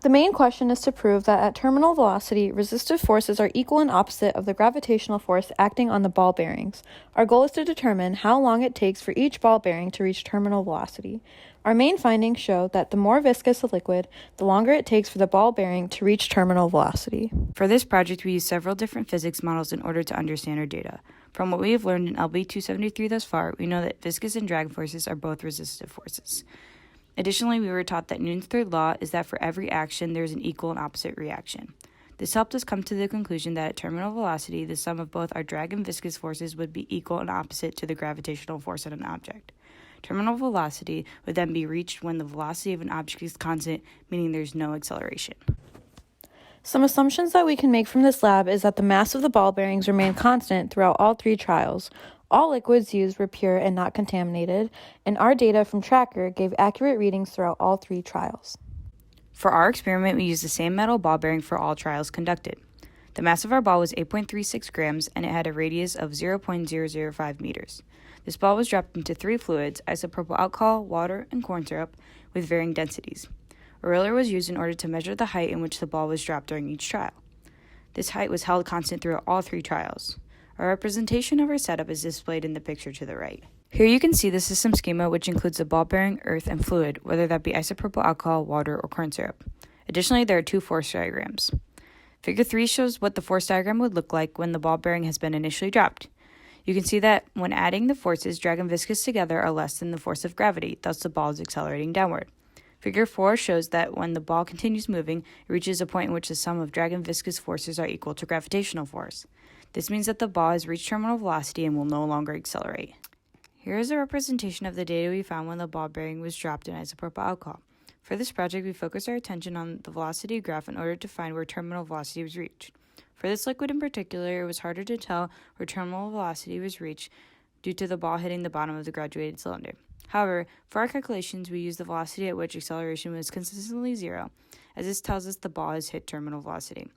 The main question is to prove that at terminal velocity, resistive forces are equal and opposite of the gravitational force acting on the ball bearings. Our goal is to determine how long it takes for each ball bearing to reach terminal velocity. Our main findings show that the more viscous a liquid, the longer it takes for the ball bearing to reach terminal velocity. For this project, we used several different physics models in order to understand our data. From what we have learned in LB 273 thus far, we know that viscous and drag forces are both resistive forces. Additionally, we were taught that Newton's third law is that for every action, there is an equal and opposite reaction. This helped us come to the conclusion that at terminal velocity, the sum of both our drag and viscous forces would be equal and opposite to the gravitational force on an object. Terminal velocity would then be reached when the velocity of an object is constant, meaning there's no acceleration. Some assumptions that we can make from this lab is that the mass of the ball bearings remained constant throughout all 3 trials. All liquids used were pure and not contaminated, and our data from Tracker gave accurate readings throughout all 3 trials. For our experiment, we used the same metal ball bearing for all trials conducted. The mass of our ball was 8.36 grams, and it had a radius of 0.005 meters. This ball was dropped into 3 fluids, isopropyl alcohol, water, and corn syrup, with varying densities. A ruler was used in order to measure the height in which the ball was dropped during each trial. This height was held constant throughout all 3 trials. A representation of our setup is displayed in the picture to the right. Here you can see the system schema, which includes the ball bearing, earth, and fluid, whether that be isopropyl alcohol, water, or corn syrup. Additionally, there are 2 force diagrams. Figure 3 shows what the force diagram would look like when the ball bearing has been initially dropped. You can see that when adding the forces, drag and viscous together are less than the force of gravity, thus the ball is accelerating downward. Figure 4 shows that when the ball continues moving, it reaches a point in which the sum of drag and viscous forces are equal to gravitational force. This means that the ball has reached terminal velocity and will no longer accelerate. Here is a representation of the data we found when the ball bearing was dropped in isopropyl alcohol. For this project, we focused our attention on the velocity graph in order to find where terminal velocity was reached. For this liquid in particular, it was harder to tell where terminal velocity was reached due to the ball hitting the bottom of the graduated cylinder. However, for our calculations, we used the velocity at which acceleration was consistently 0, as this tells us the ball has hit terminal velocity.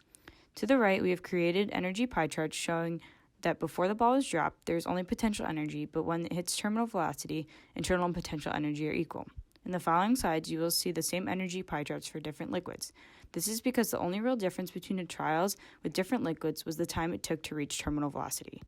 To the right, we have created energy pie charts showing that before the ball is dropped, there is only potential energy, but when it hits terminal velocity, internal and potential energy are equal. In the following slides, you will see the same energy pie charts for different liquids. This is because the only real difference between the trials with different liquids was the time it took to reach terminal velocity.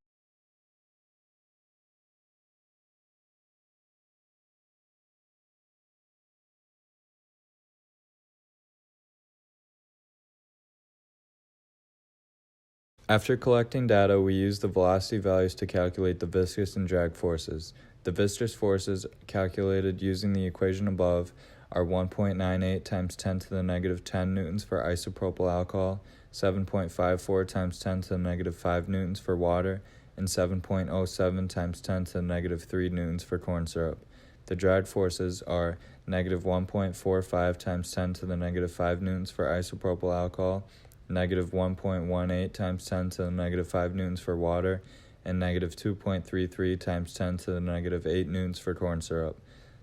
After collecting data, we used the velocity values to calculate the viscous and drag forces. The viscous forces calculated using the equation above are 1.98 times 10 to the negative 10 newtons for isopropyl alcohol, 7.54 times 10 to the negative 5 newtons for water, and 7.07 times 10 to the negative 3 newtons for corn syrup. The drag forces are negative 1.45 times 10 to the negative 5 newtons for isopropyl alcohol, negative 1.18 times 10 to the negative 5 newtons for water, and negative 2.33 times 10 to the negative 8 newtons for corn syrup.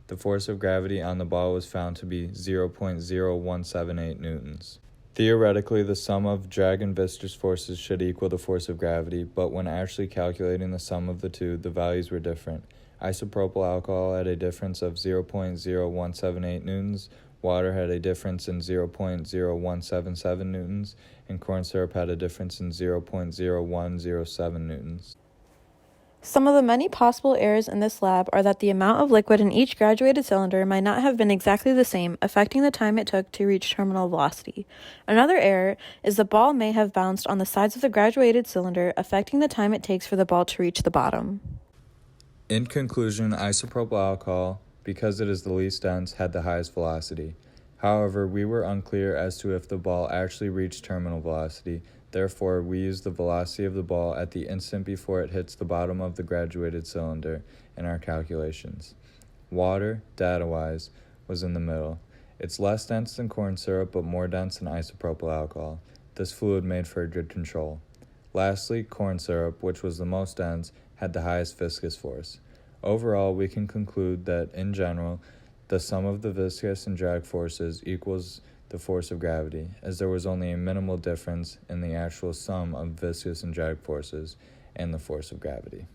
The force of gravity on the ball was found to be 0.0178 newtons. Theoretically, the sum of drag and viscous forces should equal the force of gravity, but when actually calculating the sum of the two, the values were different. Isopropyl alcohol had a difference of 0.0178 newtons, water had a difference in 0.0177 newtons, and corn syrup had a difference in 0.0107 newtons. Some of the many possible errors in this lab are that the amount of liquid in each graduated cylinder might not have been exactly the same, affecting the time it took to reach terminal velocity. Another error is the ball may have bounced on the sides of the graduated cylinder, affecting the time it takes for the ball to reach the bottom. In conclusion, isopropyl alcohol, because it is the least dense, had the highest velocity. However, we were unclear as to if the ball actually reached terminal velocity. Therefore, we used the velocity of the ball at the instant before it hits the bottom of the graduated cylinder in our calculations. Water, data-wise, was in the middle. It's less dense than corn syrup, but more dense than isopropyl alcohol. This fluid made for good control. Lastly, corn syrup, which was the most dense, had the highest viscous force. Overall, we can conclude that, in general, the sum of the viscous and drag forces equals the force of gravity, as there was only a minimal difference in the actual sum of viscous and drag forces and the force of gravity.